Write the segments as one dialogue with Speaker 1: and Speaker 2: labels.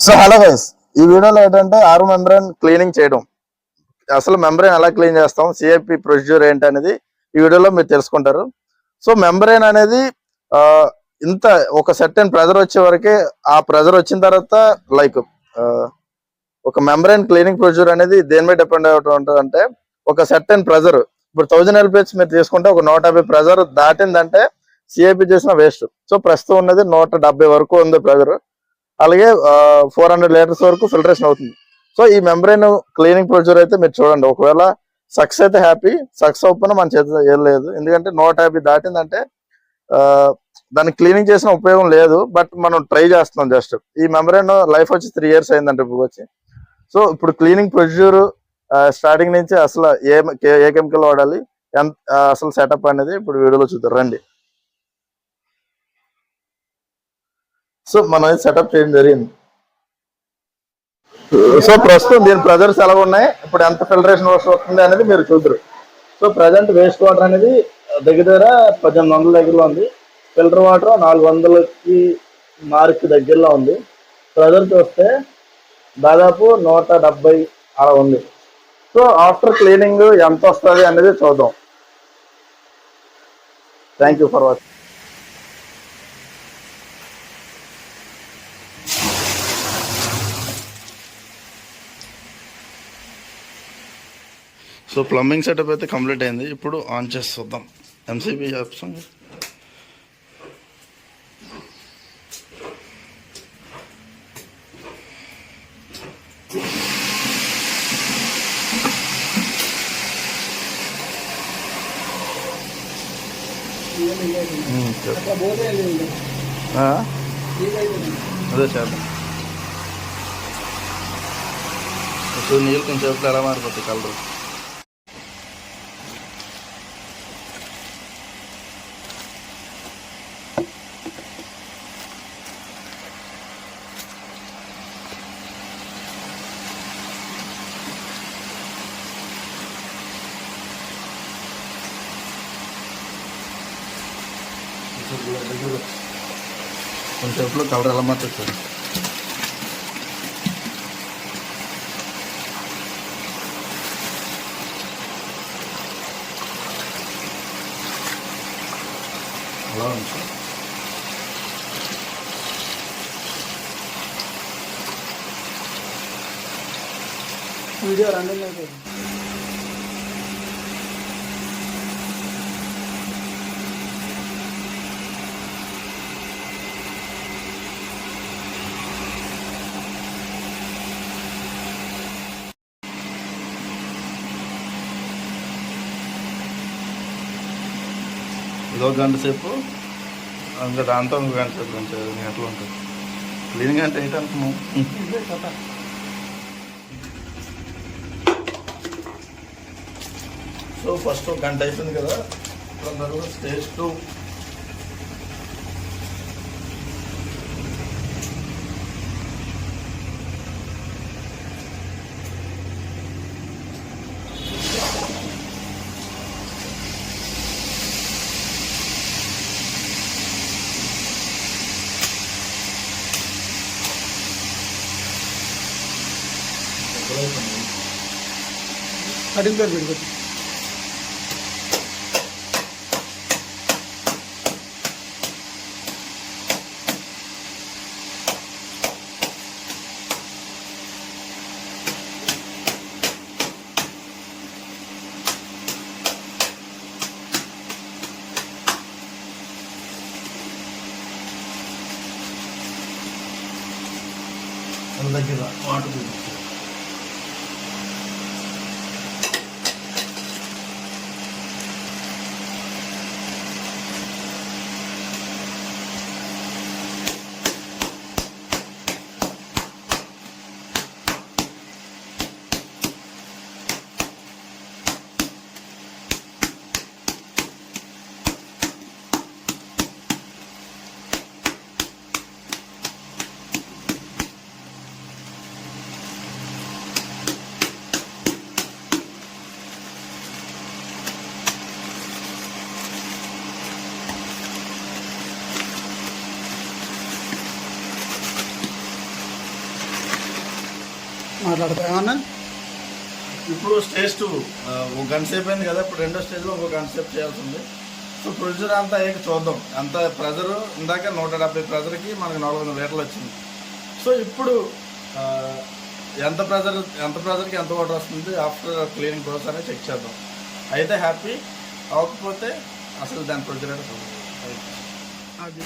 Speaker 1: So hello guys, ఈ వీడియోలో ఏంటంటే ఆరు మెంబ్రెయిన్ క్లీనింగ్ చేయడం, అసలు మెంబ్రెయిన్ ఎలా క్లీన్ చేస్తాం, సిఐపి ప్రొసీజర్ ఏంటి అనేది ఈ వీడియోలో మీరు తెలుసుకుంటారు. సో మెంబ్రెయిన్ అనేది ఇంత ఒక సర్టెన్ ప్రెజర్ వచ్చే వరకే, ఆ ప్రెజర్ వచ్చిన తర్వాత లైక్ ఒక మెంబ్రెయిన్ క్లీనింగ్ ప్రొసీజర్ అనేది దేని మీద డిపెండ్ అవుతూ ఉంటుంది అంటే, ఒక సర్టెన్ ప్రెజర్ ఇప్పుడు 1000 LPH మీరు తీసుకుంటే ఒక 150 ప్రెజర్ దాటిందంటే సిఐపి చేసిన వేస్ట్. సో ప్రస్తుతం ఉన్నది 170 వరకు ఉంది ప్రెజర్. అలాగే 400 లీటర్స్ వరకు ఫిల్టరేషన్ అవుతుంది. సో ఈ మెంబ్రెయిన్ క్లీనింగ్ ప్రొసీజర్ అయితే మీరు చూడండి. ఒకవేళ సక్సెస్ అయితే హ్యాపీ, సక్సెస్ అవ్వకపోయినా మన చేతిలో ఏం లేదు. ఎందుకంటే 150 దాటిందంటే దాన్ని క్లీనింగ్ చేసిన ఉపయోగం లేదు. బట్ మనం ట్రై చేస్తున్నాం జస్ట్. ఈ మెంబ్రెయిన్ లైఫ్ వచ్చి 3 years అయిందంటే ఇప్పుడు వచ్చి. సో ఇప్పుడు క్లీనింగ్ ప్రొసీజర్ స్టార్టింగ్ నుంచి అసలు ఏ కెమికల్ వాడాలి, ఎంత అసలు సెటప్ అనేది ఇప్పుడు వీడియోలో చూద్దాం రండి. సో మనం సెటప్ చేయడం జరిగింది. సో ప్రస్తుతం దీని ప్రెజర్స్ ఎలా ఉన్నాయి, ఇప్పుడు ఎంత ఫిల్టరేషన్ వస్తుంది అనేది మీరు చూద్దరు. సో ప్రజెంట్ వేస్ట్ వాటర్ అనేది దగ్గర 1800 దగ్గరలో ఉంది. ఫిల్టర్ వాటర్ 400కి మార్క్ దగ్గరలో ఉంది. ప్రెజర్ చూస్తే దాదాపు 170 అలా ఉంది. సో ఆఫ్టర్ క్లీనింగ్ ఎంత వస్తుంది అనేది చూద్దాం. Thank you for watching. So plumbing setup అయితే కంప్లీట్ అయింది. ఇప్పుడు ఆన్ చేసి చూద్దాం ఎంసీబీ ఆప్షన్. అదే చేద్దాం. సో నీళ్ళు కొంచెం ఎలా మారిపోతాయి కలర్. కొంచెంలో కలర్ ఎలా మారుతుంది. అలా ఉంది. వీడియో రన్నింగ్ అయిపోయింది. ఇదో గంట సేపు ఇంకా దాంతో ఇంకో గంట సేపు కొంచెం గంటలు ఉంటుంది. క్లీనింగ్ అంటే ఏంటి అనుకున్నాం. సో ఫస్ట్ ఒక గంట అయిపోయింది కదా, తర్వాత స్టేజ్ 2. కటింగ్ పేరు పెట్టుకోవచ్చు. దగ్గర వాటర్ చూపించారు.
Speaker 2: మాట్లాడతా ఏమన్నా.
Speaker 1: ఇప్పుడు స్టేజ్ 2 ఒక గంట సేపు అయింది కదా, ఇప్పుడు రెండో స్టేజ్లో ఒక గంట సేపు చేయాల్సి ఉంది. సో ప్రొసీజర్ అంతా అయ్యాక చూద్దాం. అంత ప్రెజరు ఇందాక 170 ప్రెజర్కి మనకి 400 లీటర్లు వచ్చింది. సో ఇప్పుడు ఎంత ప్రెజర్కి ఎంత వాటర్ వస్తుంది ఆఫ్టర్ క్లీనింగ్ ప్రాసెస్ అనేది చెక్ చేద్దాం. అయితే హ్యాపీ, అవ్వకపోతే అసలు దాని ప్రొసీజర్ అంటే
Speaker 2: అది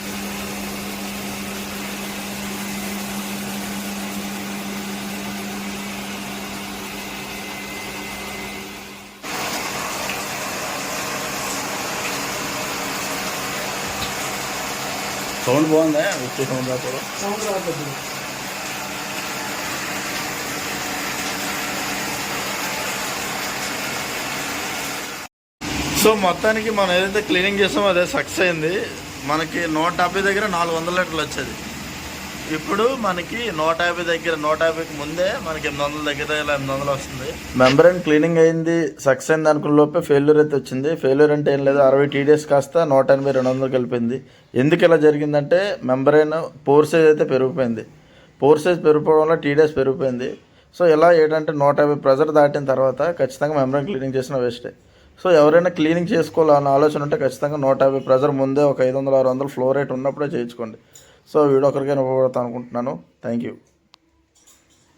Speaker 1: సౌండ్ బాగుందా? వచ్చే సౌండ్ రాకపోవడం.
Speaker 2: సౌండ్ రావట్లేదు.
Speaker 1: సో మొత్తానికి మనం ఏదైతే క్లీనింగ్ చేసామో అదే సక్సెస్ అయింది. మనకి 150 దగ్గర 400 లీటర్లు వచ్చేది. ఇప్పుడు మనకి 150 దగ్గర 150కి ముందే మనకి 800 దగ్గర 800 వస్తుంది. మెంబ్రెయిన్ క్లీనింగ్ అయింది, సక్సెస్ అయింది అనుకున్న లోపే ఫెయిల్యూర్ అయితే వచ్చింది. ఫెయిల్యూర్ అంటే ఏం లేదు, 60 TDS కాస్త 180 200 కలిపింది. ఎందుకు ఇలా జరిగిందంటే మెంబ్రెయిన్ పోర్ సైజ్ అయితే పెరిగిపోయింది. పోర్ సైజ్ పెరిగిపోవడం వల్ల TDS పెరిగిపోయింది. సో ఇలా ఏంటంటే 150 ప్రెజర్ దాటిన తర్వాత ఖచ్చితంగా మెంబ్రెయిన్ క్లీనింగ్ చేసిన వేస్టే. సో ఎవరైనా క్లీనింగ్ చేసుకోవాలన్న ఆలోచన ఉంటే ఖచ్చితంగా 150 ప్రెజర్ ముందే ఒక 500 600 ఫ్లో రేట్ ఉన్నప్పుడే చేయించుకోండి. సో వీడియో ఒకరికైనా ఉపయోగపడతా అనుకుంటున్నాను. Thank you.